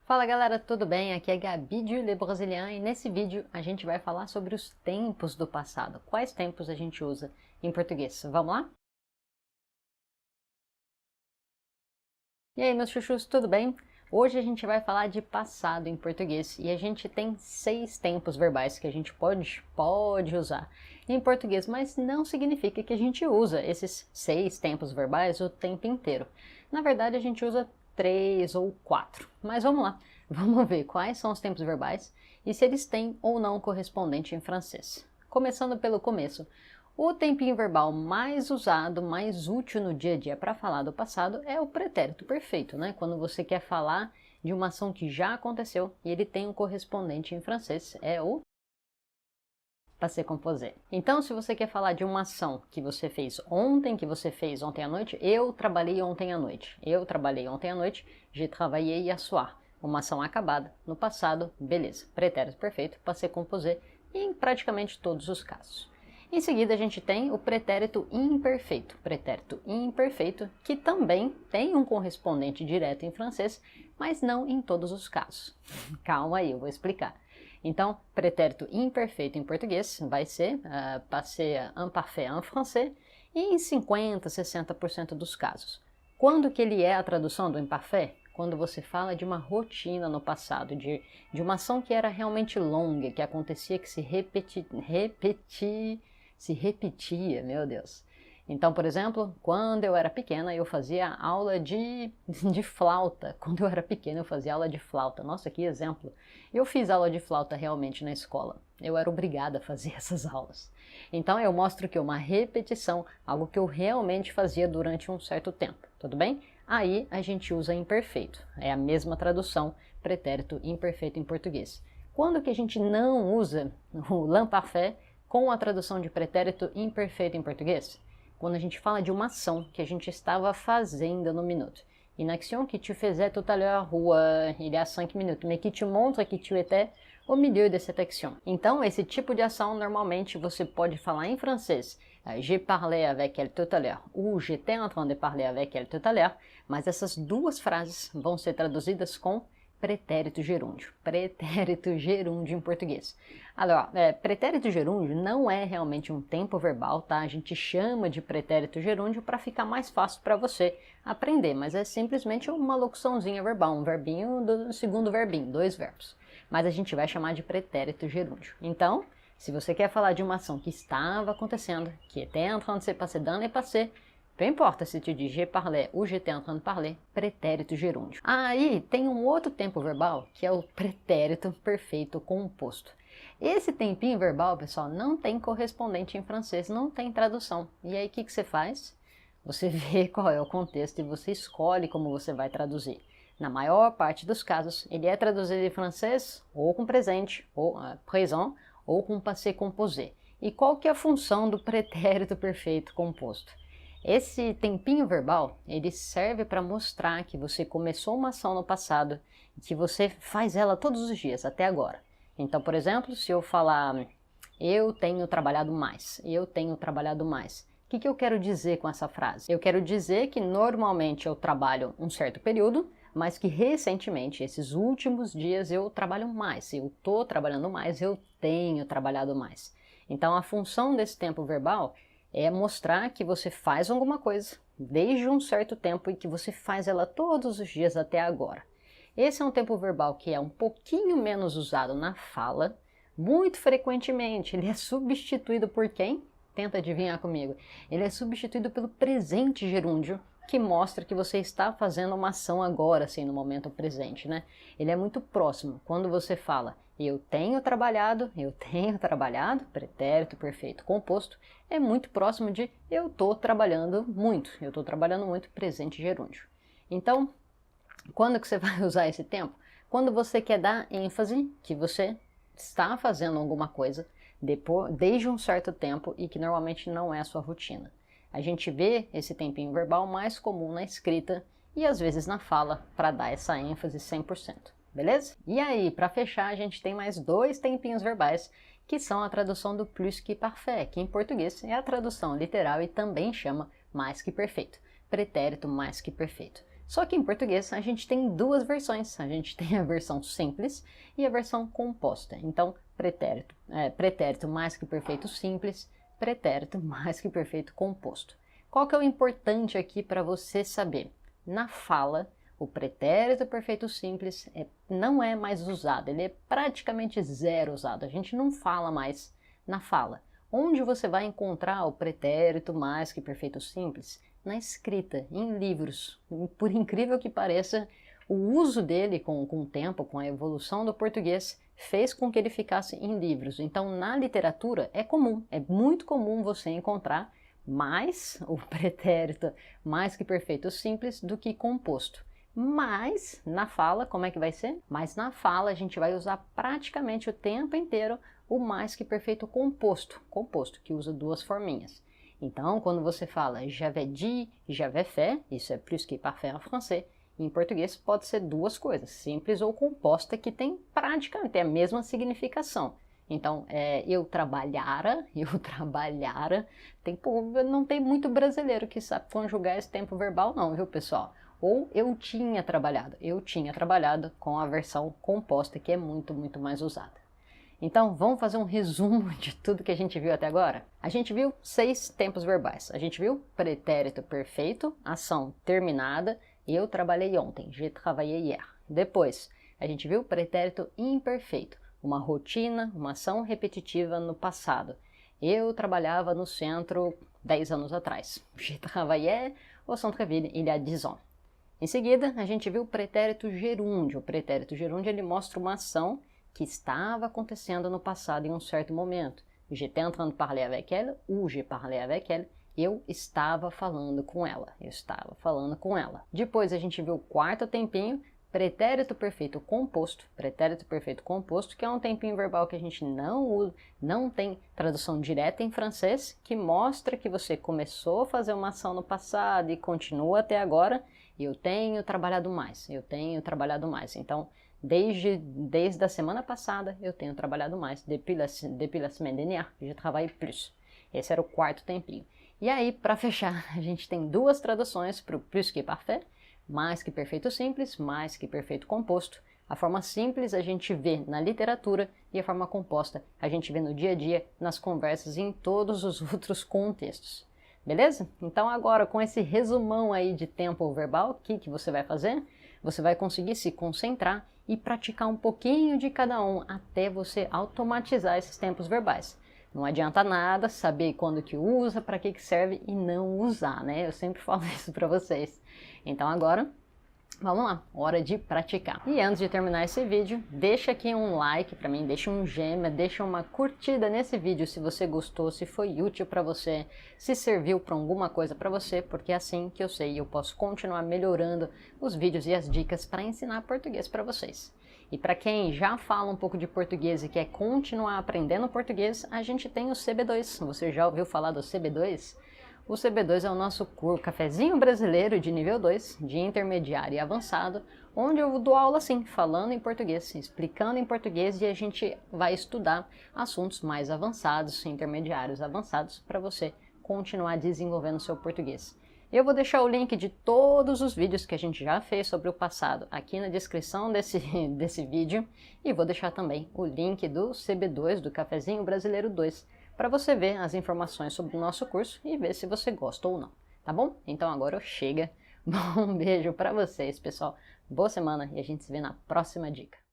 Fala galera, tudo bem? Aqui é Gabi de Le Brasilian e nesse vídeo a gente vai falar sobre os tempos do passado. Quais tempos a gente usa em português? Vamos lá? E aí meus chuchus, tudo bem? Hoje a gente vai falar de passado em português e a gente tem 6 tempos verbais que a gente pode usar em português, mas não significa que a gente usa esses 6 tempos verbais o tempo inteiro. Na verdade a gente usa 3 ou 4, mas vamos lá, vamos ver quais são os tempos verbais e se eles têm ou não correspondente em francês. Começando pelo começo. O tempinho verbal mais usado, mais útil no dia a dia para falar do passado é o pretérito perfeito, né? Quando você quer falar de uma ação que já aconteceu e ele tem um correspondente em francês, é o passé composé. Então, se você quer falar de uma ação que você fez ontem à noite, eu trabalhei ontem à noite. Eu trabalhei ontem à noite, j'ai travaillé hier soir. Uma ação acabada, no passado, beleza. Pretérito perfeito, passé composé, em praticamente todos os casos. Em seguida, a gente tem o pretérito imperfeito. Pretérito imperfeito, que também tem um correspondente direto em francês, mas não em todos os casos. Calma aí, eu vou explicar. Então, pretérito imperfeito em português vai ser passé imparfait en français e em 50, 60% dos casos. Quando que ele é a tradução do imparfait? Quando você fala de uma rotina no passado, de uma ação que era realmente longa, que acontecia, que se repetia, meu Deus. Então, por exemplo, quando eu era pequena, eu fazia aula de flauta. Quando eu era pequena, eu fazia aula de flauta. Nossa, que exemplo. Eu fiz aula de flauta realmente na escola. Eu era obrigada a fazer essas aulas. Então, eu mostro que uma repetição, algo que eu realmente fazia durante um certo tempo. Tudo bem? Aí, a gente usa imperfeito. É a mesma tradução, pretérito imperfeito em português. Quando que a gente não usa o l'imparfait com a tradução de pretérito imperfeito em português? Quando a gente fala de uma ação que a gente estava fazendo no minuto. Une action que tu faisais tout à l'heure ou il y a 5 minutes, mais que te montre que tu étais au milieu de cette action. Então, esse tipo de ação, normalmente, você pode falar em francês. J'ai parlé avec elle tout à l'heure, ou j'étais en train de parler avec elle tout à l'heure, mas essas duas frases vão ser traduzidas com pretérito gerúndio. Pretérito gerúndio em português. Agora, pretérito gerúndio não é realmente um tempo verbal, tá? A gente chama de pretérito gerúndio para ficar mais fácil para você aprender, mas é simplesmente uma locuçãozinha verbal, um verbinho do segundo verbinho, 2 verbos. Mas a gente vai chamar de pretérito gerúndio. Então, se você quer falar de uma ação que estava acontecendo, que était en train de se passer dans le passé, não importa se tu diz j'ai parlé ou j'étais en train de parler, pretérito gerúndio. Aí tem um outro tempo verbal, que é o pretérito perfeito composto. Esse tempinho verbal, pessoal, não tem correspondente em francês, não tem tradução. E aí o que você faz? Você vê qual é o contexto e você escolhe como você vai traduzir. Na maior parte dos casos, ele é traduzido em francês ou com presente, ou présent, ou com passé composé. E qual que é a função do pretérito perfeito composto? Esse tempinho verbal, ele serve para mostrar que você começou uma ação no passado e que você faz ela todos os dias, até agora. Então, por exemplo, se eu falar eu tenho trabalhado mais, eu tenho trabalhado mais, o que eu quero dizer com essa frase? Eu quero dizer que normalmente eu trabalho um certo período, mas que recentemente, esses últimos dias, eu trabalho mais. Eu estou trabalhando mais, eu tenho trabalhado mais. Então, a função desse tempo verbal é mostrar que você faz alguma coisa desde um certo tempo e que você faz ela todos os dias até agora. Esse é um tempo verbal que é um pouquinho menos usado na fala, muito frequentemente. Ele é substituído por quem? Tenta adivinhar comigo. Ele é substituído pelo presente gerúndio, que mostra que você está fazendo uma ação agora, assim, no momento presente, né? Ele é muito próximo. Quando você fala eu tenho trabalhado, pretérito perfeito composto, é muito próximo de eu estou trabalhando muito, presente gerúndio. Então, quando que você vai usar esse tempo? Quando você quer dar ênfase que você está fazendo alguma coisa desde um certo tempo e que normalmente não é a sua rotina. A gente vê esse tempinho verbal mais comum na escrita e às vezes na fala para dar essa ênfase 100%. Beleza? E aí, para fechar, a gente tem mais 2 tempinhos verbais, que são a tradução do plus que parfait, que em português é a tradução literal e também chama mais que perfeito, pretérito mais que perfeito. Só que em português a gente tem duas versões. A gente tem a versão simples e a versão composta. Então, pretérito mais que perfeito simples, pretérito mais que perfeito composto. Qual que é o importante aqui para você saber? Na fala, o pretérito perfeito simples não é mais usado, ele é praticamente zero usado. A gente não fala mais na fala. Onde você vai encontrar o pretérito mais que perfeito simples? Na escrita, em livros. Por incrível que pareça, o uso dele com o tempo, com a evolução do português, fez com que ele ficasse em livros. Então, na literatura é comum, é muito comum você encontrar mais o pretérito mais que perfeito simples do que composto. Mas na fala, como é que vai ser? Mas na fala a gente vai usar praticamente o tempo inteiro o mais que perfeito composto, que usa duas forminhas. Então, quando você fala j'avais dit, j'avais fait, isso é plus que parfait em francês, em português pode ser duas coisas, simples ou composta, que tem praticamente a mesma significação. Então, eu trabalhara, não tem muito brasileiro que sabe conjugar esse tempo verbal não, viu pessoal? Ou eu tinha trabalhado com a versão composta, que é muito, muito mais usada. Então, vamos fazer um resumo de tudo que a gente viu até agora? A gente viu 6 tempos verbais. A gente viu pretérito perfeito, ação terminada, eu trabalhei ontem, j'ai travaillé hier. Depois, a gente viu pretérito imperfeito, uma rotina, uma ação repetitiva no passado. Eu trabalhava no centro 10 anos atrás. J'ai travaillé au centre-ville il y a 10 ans. Em seguida, a gente viu o pretérito gerúndio. O pretérito gerúndio ele mostra uma ação que estava acontecendo no passado em um certo momento. J'étais en train de parler avec elle, ou j'ai parlé avec elle. Eu estava falando com ela. Depois a gente viu o quarto tempinho, pretérito perfeito composto, que é um tempinho verbal que a gente não usa, não tem tradução direta em francês, que mostra que você começou a fazer uma ação no passado e continua até agora. Eu tenho trabalhado mais. Então, desde a semana passada, eu tenho trabalhado mais. Depuis la semaine dernière, je travaille plus. Esse era o quarto tempinho. E aí, para fechar, a gente tem duas traduções para o plus que parfait, mais que perfeito simples, mais que perfeito composto. A forma simples a gente vê na literatura e a forma composta a gente vê no dia a dia, nas conversas e em todos os outros contextos. Beleza? Então agora, com esse resumão aí de tempo verbal, o que você vai fazer? Você vai conseguir se concentrar e praticar um pouquinho de cada um até você automatizar esses tempos verbais. Não adianta nada saber quando que usa, para que serve e não usar, né? Eu sempre falo isso para vocês. Então agora, vamos lá, hora de praticar. E antes de terminar esse vídeo, deixa aqui um like para mim, deixa um gêmea, deixa uma curtida nesse vídeo se você gostou, se foi útil para você, se serviu para alguma coisa para você, porque é assim que eu sei, eu posso continuar melhorando os vídeos e as dicas para ensinar português para vocês. E para quem já fala um pouco de português e quer continuar aprendendo português, a gente tem o CB2. Você já ouviu falar do CB2? O CB2 é o nosso curso Cafezinho Brasileiro de nível 2, de intermediário e avançado, onde eu dou aula assim, falando em português, explicando em português, e a gente vai estudar assuntos mais avançados, intermediários avançados, para você continuar desenvolvendo o seu português. Eu vou deixar o link de todos os vídeos que a gente já fez sobre o passado aqui na descrição desse vídeo, e vou deixar também o link do CB2, do Cafezinho Brasileiro 2, para você ver as informações sobre o nosso curso e ver se você gosta ou não, tá bom? Então agora chega. Um beijo para vocês, pessoal. Boa semana e a gente se vê na próxima dica.